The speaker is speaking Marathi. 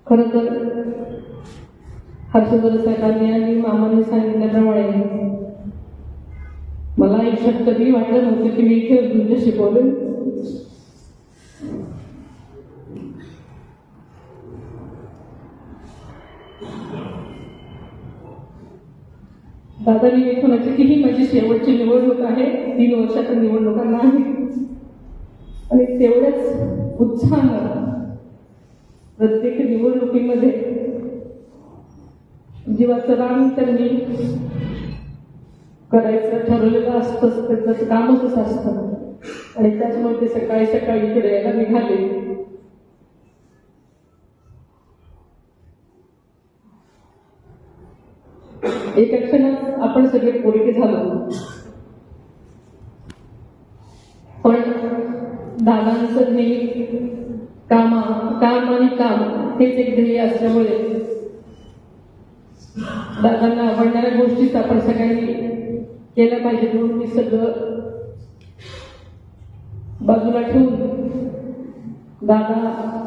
खरं तर हर्षवर्धन साहेबांनी आणि मामाने सांगितल्याप्रमाणे मला आयुष्यात कधी वाटलं नव्हतं की मी इथे तुमच्याशी बोलेन. दादानी विठ्ठलाची ही माझी शेवटची निवडणूक आहे. 3 वर्षाच्या निवडणुकांना आहे आणि तेवढ्याच उत्साहानं प्रत्येक निवडणुकीमध्ये जीवाचं रान त्यांनी करायचं ठरवलेलं असतं. त्याचं कामच असतं आणि त्याचमुळे ते सकाळी सकाळी इकडे यायला निघाले. एका क्षणात आपण सगळे पोरके झालो. पण दादांचं नेहमी काम आणि काम हेच एक ध्येय असल्यामुळे दादांना आवडणाऱ्या गोष्टीच आपण सगळ्यांनी केल्या पाहिजे. म्हणून मी सगळं बाजूला ठेवून दादा